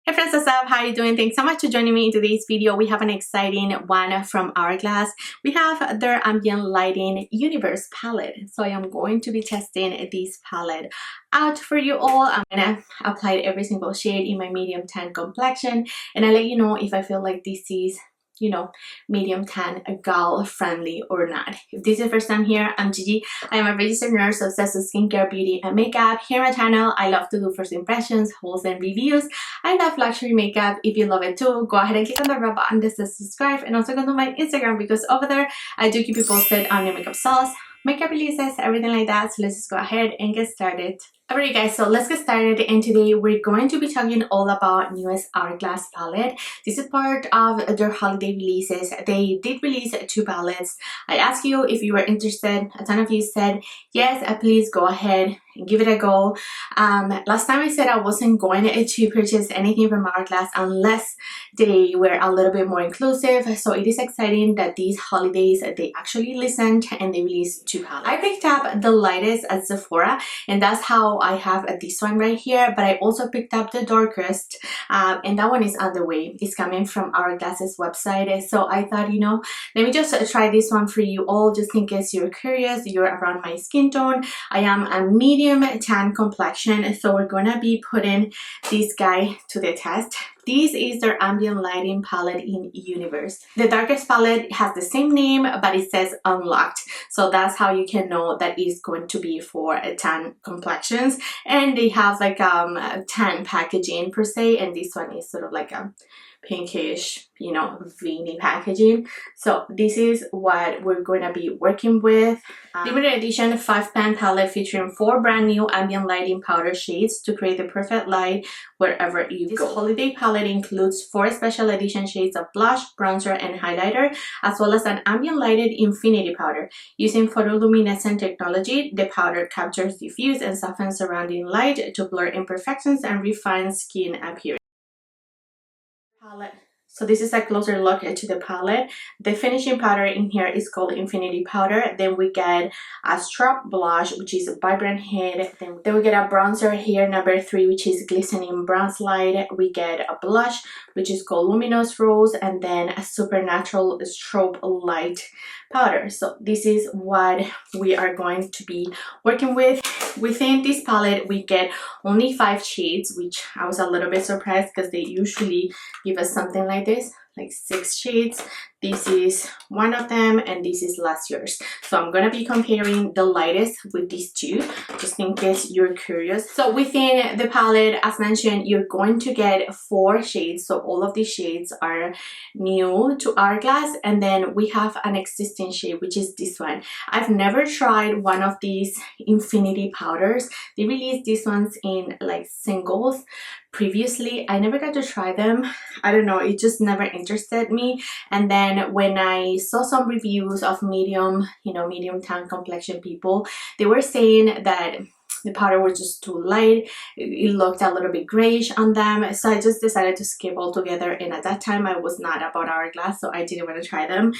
Hey friends, what's up? How are you doing? Thanks so much for joining me in today's video. We have an exciting one from Hourglass. We have their Ambient Lighting Universe palette. So I am going to be testing this palette out for you all. I'm gonna apply every single shade in my medium tan complexion, and I'll let you know if I feel like this is, you know, medium tan gal friendly or not. If this is your first time here, I'm Gigi. I am a registered nurse obsessed with skincare, beauty, and makeup. Here on my channel, I love to do first impressions, hauls, and reviews. I love luxury makeup. If you love it too, go ahead and click on the red button that says subscribe, and also go to my Instagram because over there I do keep you posted on new makeup styles, makeup releases, everything like that. So let's just go ahead and get started. Alright guys, so let's get started, and today we're going to be talking all about newest Hourglass palette. This is part of their holiday releases. They did release 2 palettes. I asked you if you were interested. A ton of you said yes, please go ahead and give it a go. Last time I said I wasn't going to purchase anything from Hourglass unless they were a little bit more inclusive. So it is exciting that these holidays they actually listened and they released 2 palettes. I picked up the lightest at Sephora, and that's how I have this one right here, but I also picked up the darkest, and that one is on the way. It's coming from Hourglass's website, so I thought, you know, let me just try this one for you all, just in case you're curious, you're around my skin tone. I am a medium tan complexion, so we're gonna be putting this guy to the test. This is their Ambient Lighting palette in Universe. The darkest palette has the same name, but it says unlocked. So that's how you can know that it's going to be for tan complexions. And they have like tan packaging per se, and this one is sort of like a pinkish, you know, veiny packaging. So this is what we're going to be working with. Limited edition 5-pan palette featuring 4 brand new ambient lighting powder shades to create the perfect light wherever you go. This holiday palette includes 4 special edition shades of blush, bronzer, and highlighter, as well as an ambient lighted infinity powder. Using photoluminescent technology, the powder captures, diffuse, and softens surrounding light to blur imperfections and refine skin appearance. Palette. So this is a closer look to the palette. The finishing powder in here is called Infinity Powder. Then we get a Strap Blush, which is a vibrant head. Then we get a bronzer here, number 3, which is Glistening Bronze Light. We get a blush, which is called Luminous Rose, and then a Supernatural Strobe Light powder. So this is what we are going to be working with. Within this palette, we get only 5 shades, which I was a little bit surprised because they usually give us something like this, like 6 shades. This is one of them, and this is last year's. So I'm gonna be comparing the lightest with these 2, just in case you're curious. So within the palette, as mentioned, you're going to get 4 shades. So all of these shades are new to Hourglass, and then we have an existing shade, which is this one. I've never tried one of these infinity powders. They released these ones in like singles previously. I never got to try them. I don't know, it just never interested me. And then when I saw some reviews of medium, you know, medium tan complexion people, they were saying that the powder was just too light. It looked a little bit grayish on them, so I just decided to skip altogether. And at that time I was not about Hourglass, so I didn't want to try them.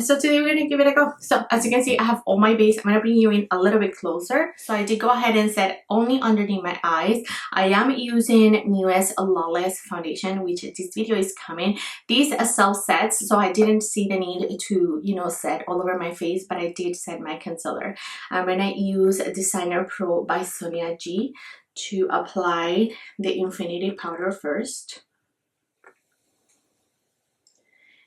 So today we're gonna give it a go. So as you can see, I have all my base. I'm gonna bring you in a little bit closer. So I did go ahead and set only underneath my eyes. I am using newest Lawless foundation, which this video is coming. These self sets, so I didn't see the need to, you know, set all over my face, but I did set my concealer. I'm gonna use Designer Pro by Sonia G to apply the infinity powder first.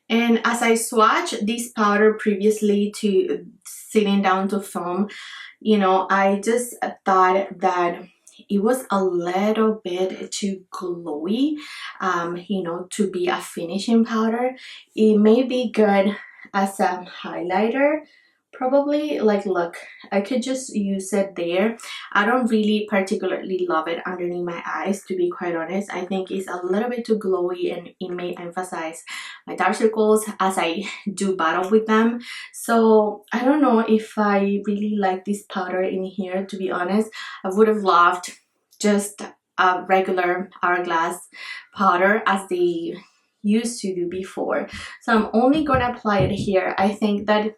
And as I swatch this powder previously to sitting down to film, you know, I just thought that it was a little bit too glowy, you know, to be a finishing powder. It may be good as a highlighter, probably. Like, look, I could just use it there. I don't really particularly love it underneath my eyes, to be quite honest. I think it's a little bit too glowy, and it may emphasize my dark circles as I do battle with them. So I don't know if I really like this powder in here, to be honest. I would have loved just a regular Hourglass powder as they used to do before. So I'm only gonna apply it here. I think that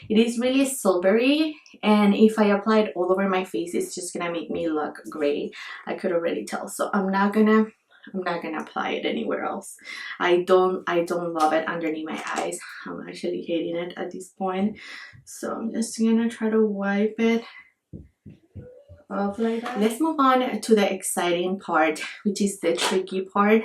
it is really silvery, and if I apply it all over my face, it's just gonna make me look gray. I could already tell. So I'm not gonna I'm not gonna apply it anywhere else. I don't love it underneath my eyes. I'm actually hating it at this point. So I'm just gonna try to wipe it off like that. Let's move on to the exciting part, which is the tricky part.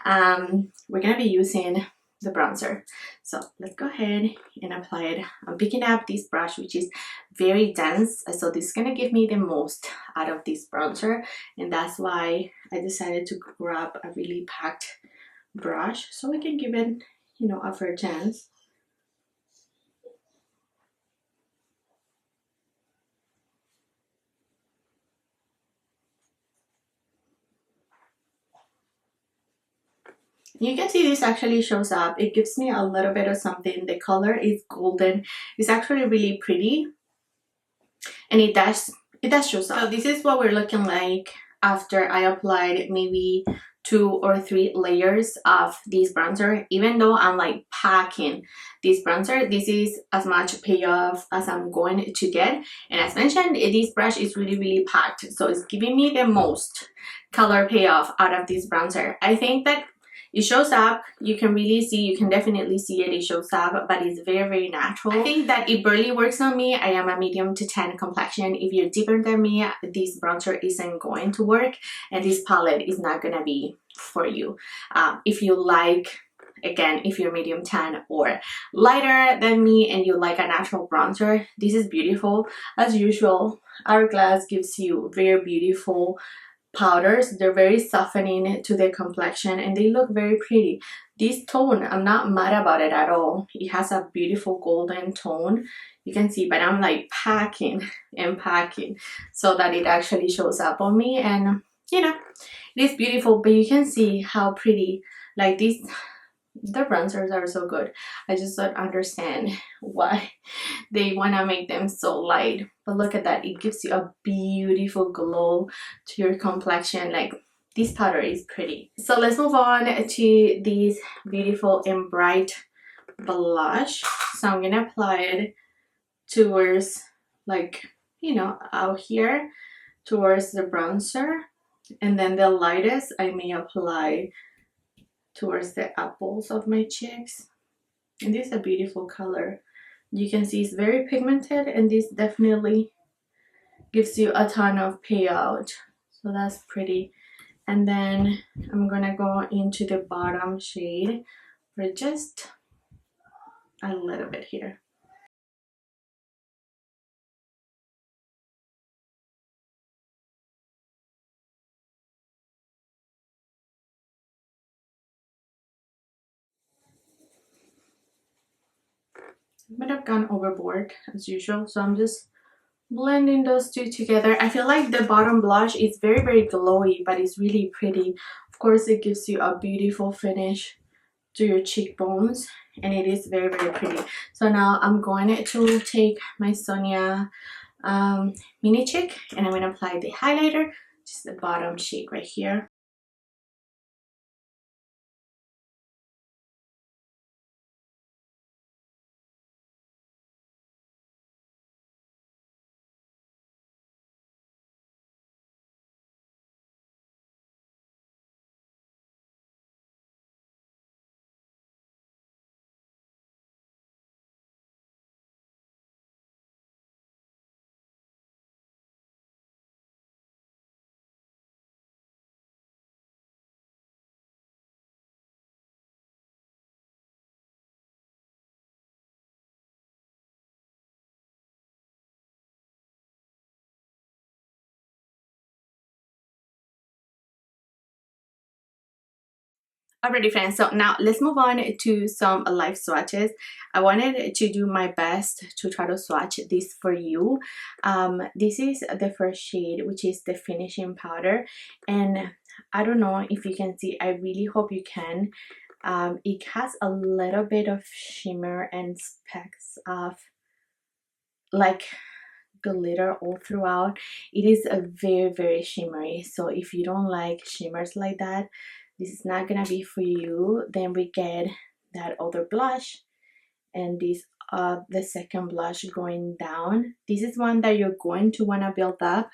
We're gonna be using the bronzer. So let's go ahead and apply it. I'm picking up this brush, which is very dense, so this is gonna give me the most out of this bronzer, and that's why I decided to grab a really packed brush so we can give it, you know, a fair chance. You can see this actually shows up. It gives me a little bit of something. The color is golden. It's actually really pretty, and it does shows up. So this is what we're looking like after I applied maybe 2 or 3 layers of this bronzer. Even though I'm like packing this bronzer, this is as much payoff as I'm going to get. And as mentioned, this brush is really packed, so it's giving me the most color payoff out of this bronzer. I think that it shows up. You can really see, you can definitely see it shows up, but it's very natural. I think that it barely works on me. I am a medium to tan complexion. If you're deeper than me, this bronzer isn't going to work, and this palette is not gonna be for you. If you like, again, if you're medium tan or lighter than me and you like a natural bronzer, this is beautiful. As usual, Hourglass gives you very beautiful powders. They're very softening to the complexion and they look very pretty. This tone, I'm not mad about it at all. It has a beautiful golden tone, you can see, but I'm like packing and packing so that it actually shows up on me, and you know, it is beautiful. But you can see how pretty, like this, the bronzers are so good. I just don't understand why they want to make them so light, but look at that, it gives you a beautiful glow to your complexion. Like, this powder is pretty. So let's move on to this beautiful and bright blush. So I'm gonna apply it towards, like, you know, out here towards the bronzer, and then the lightest I may apply towards the apples of my cheeks. And this is a beautiful color. You can see it's very pigmented, and this definitely gives you a ton of payout, so that's pretty. And then I'm gonna go into the bottom shade for just a little bit here. I might have gone overboard as usual, so I'm just blending those two together. I feel like the bottom blush is very glowy, but it's really pretty. Of course, it gives you a beautiful finish to your cheekbones, and it is very pretty. So now I'm going to take my Sonia mini cheek, and I'm going to apply the highlighter, just the bottom cheek right here. Alrighty friends, so now let's move on to some live swatches. I wanted to do my best to try to swatch this for you. This is the first shade, which is the finishing powder, and I don't know if you can see, I really hope you can. It has a little bit of shimmer and specks of like glitter all throughout. It is a very shimmery, so if you don't like shimmers like that, this is not gonna be for you. Then we get that other blush, and this the second blush going down. This is one that you're going to want to build up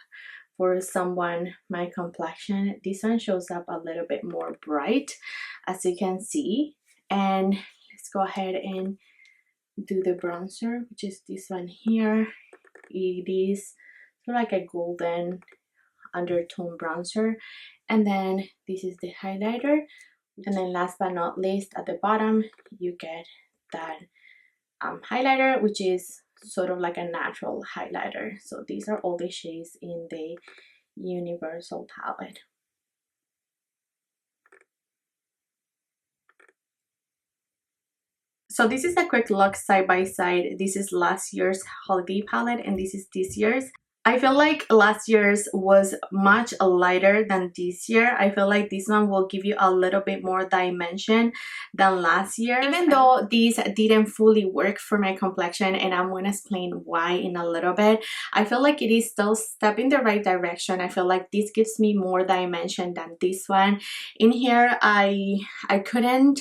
for someone my complexion. This one shows up a little bit more bright, as you can see. And let's go ahead and do the bronzer, which is this one here. It is sort of like a golden undertone bronzer. And then this is the highlighter. And then last but not least, at the bottom, you get that highlighter, which is sort of like a natural highlighter. So these are all the shades in the Universal palette. So this is a quick look side by side. This is last year's holiday palette and this is this year's. I feel like last year's was much lighter than this year. I feel like this one will give you a little bit more dimension than last year. Even though these didn't fully work for my complexion, and I'm going to explain why in a little bit, I feel like it is still a step in the right direction. I feel like this gives me more dimension than this one. In here, I couldn't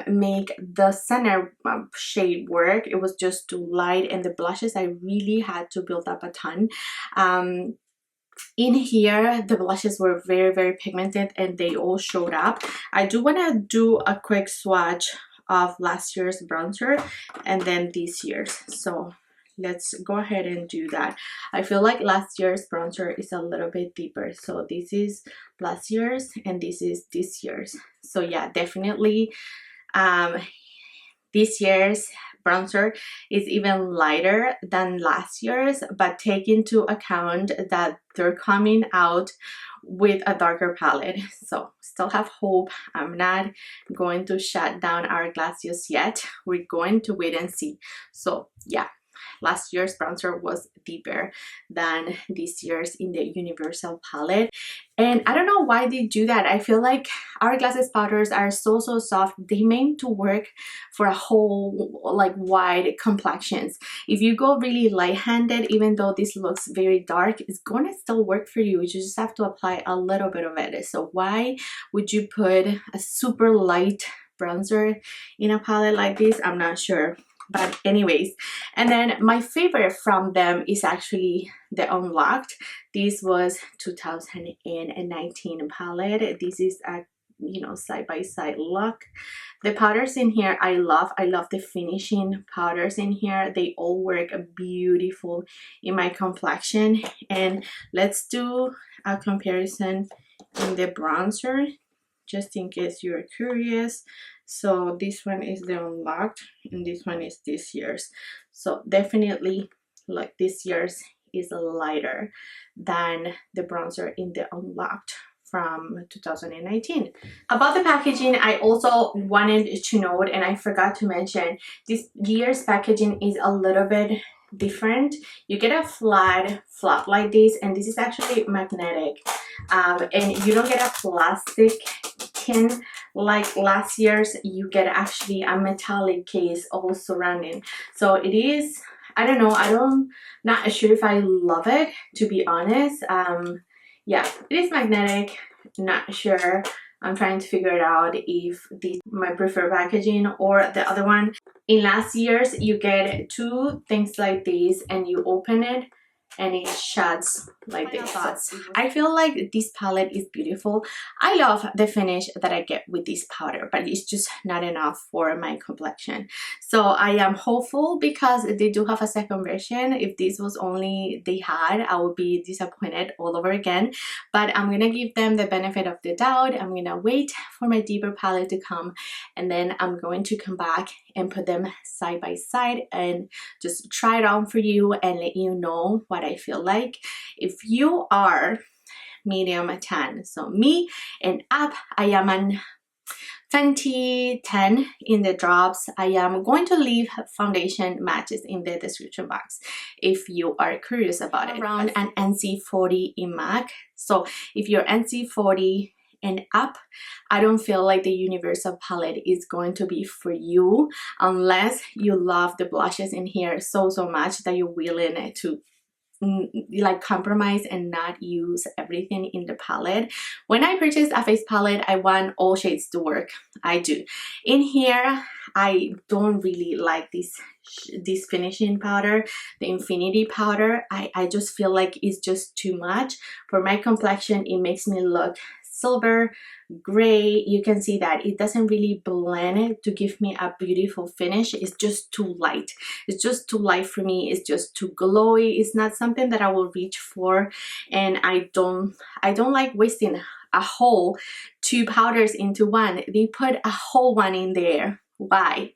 make the center shade work. It was just too light, and the blushes I really had to build up a ton. In here the blushes were very pigmented and they all showed up. I do want to do a quick swatch of last year's bronzer and then this year's, so let's go ahead and do that. I feel like last year's bronzer is a little bit deeper, so this is last year's and this is this year's. So yeah, definitely this year's bronzer is even lighter than last year's, but take into account that they're coming out with a darker palette, so still have hope. I'm not going to shut down Hourglass just yet. We're going to wait and see. So yeah, last year's bronzer was deeper than this year's in the Universal palette, and I don't know why they do that. I feel like Hourglass's powders are so soft. They meant to work for a whole like wide complexions. If you go really light-handed, even though this looks very dark, it's gonna still work for you. You just have to apply a little bit of it. So why would you put a super light bronzer in a palette like this? I'm not sure. But anyways, and then my favorite from them is actually the Unlocked. This was 2019 palette. This is a, you know, side-by-side look. The powders in here I love the finishing powders in here. They all work beautiful in my complexion. And let's do a comparison in the bronzer, just in case you're curious. So this one is the Unlocked and this one is this year's. So definitely like this year's is lighter than the bronzer in the Unlocked from 2019. About the packaging, I also wanted to note, and I forgot to mention, this year's packaging is a little bit different. You get a flat flap like this, and this is actually magnetic, and you don't get a plastic tin like last year's. You get actually a metallic case all surrounding. So it is, I don't know, I'm not sure if I love it, to be honest. Yeah, it is magnetic, not sure. I'm trying to figure it out if this is my preferred packaging or the other one. In last year's, you get two things like this and you open it and it shuts like this. I feel like this palette is beautiful. I love the finish that I get with this powder, but it's just not enough for my complexion. So I am hopeful because they do have a second version. If this was only they had, I would be disappointed all over again. But I'm gonna give them the benefit of the doubt. I'm gonna wait for my deeper palette to come, and then I'm going to come back and put them side by side and just try it on for you and let you know what I feel like. If you are medium tan, so me and up, I am an Fenty 10 in the drops. I am going to leave foundation matches in the description box if you are curious about it. Around an NC40 in MAC. So if you're NC40 and up, I don't feel like the Universal palette is going to be for you unless you love the blushes in here so much that you're willing to like compromise and not use everything in the palette. When I purchase a face palette, I want all shades to work. I do. In here, I don't really like this finishing powder, the Infinity powder. I just feel like it's just too much for my complexion. It makes me look silver gray. You can see that it doesn't really blend to give me a beautiful finish. It's just too light. It's just too light for me. It's just too glowy. It's not something that I will reach for, and I don't like wasting a whole 2 powders into one. They put a whole one in there. Why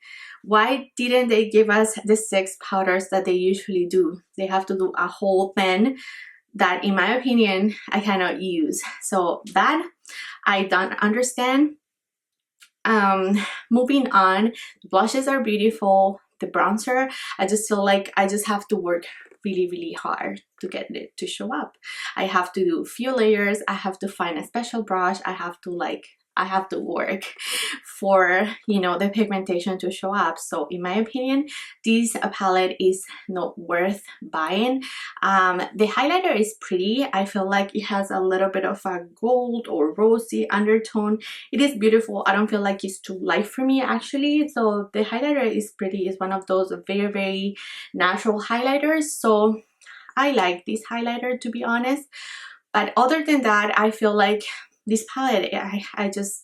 didn't they give us the 6 powders that they usually do? They have to do a whole thing that, in my opinion, I cannot use. So that I don't understand. Moving on, the blushes are beautiful. The bronzer, I just feel like I just have to work really hard to get it to show up. I have to do a few layers. I have to find a special brush. I have to work for, you know, the pigmentation to show up. So in my opinion, this palette is not worth buying. The highlighter is pretty. I feel like it has a little bit of a gold or rosy undertone. It is beautiful. I don't feel like it's too light for me actually. So the highlighter is pretty. It's one of those very natural highlighters. So I like this highlighter, to be honest. But other than that, I feel like this palette, this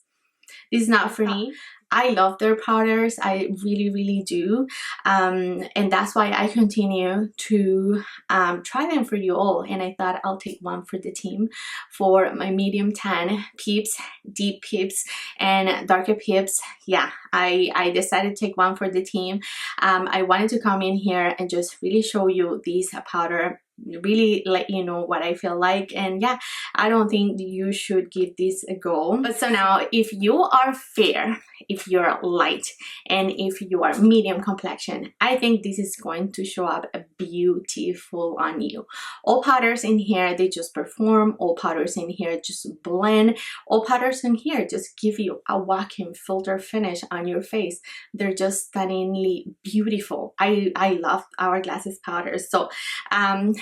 is not for me. I love their powders. I really do. And that's why I continue to try them for you all. And I thought I'll take one for the team for my medium tan peeps, deep peeps, and darker peeps. Yeah, I decided to take one for the team. I wanted to come in here and just really show you this powder, really let you know what I feel like. And yeah, I don't think you should give this a go. But so now, if you are fair, if you're light, and if you are medium complexion, I think this is going to show up beautiful on you. All powders in here, they just perform. All powders in here just blend. All powders in here just give you a walk-in filter finish on your face. They're just stunningly beautiful. I love Hourglass's powders. So I'm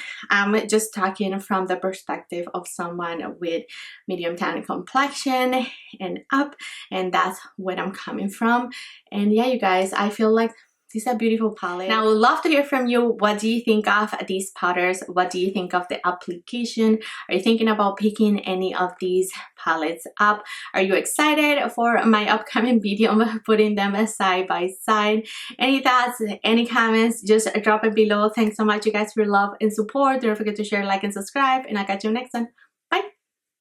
just talking from the perspective of someone with medium tan complexion and up, and that's where I'm coming from. And yeah, you guys, I feel like this is a beautiful palette. Now, I would love to hear from you. What do you think of these powders? What do you think of the application? Are you thinking about picking any of these palettes up? Are you excited for my upcoming video of putting them side by side? Any thoughts, any comments, just drop it below. Thanks so much, you guys, for your love and support. Don't forget to share, like, and subscribe, and I'll catch you next one. Bye!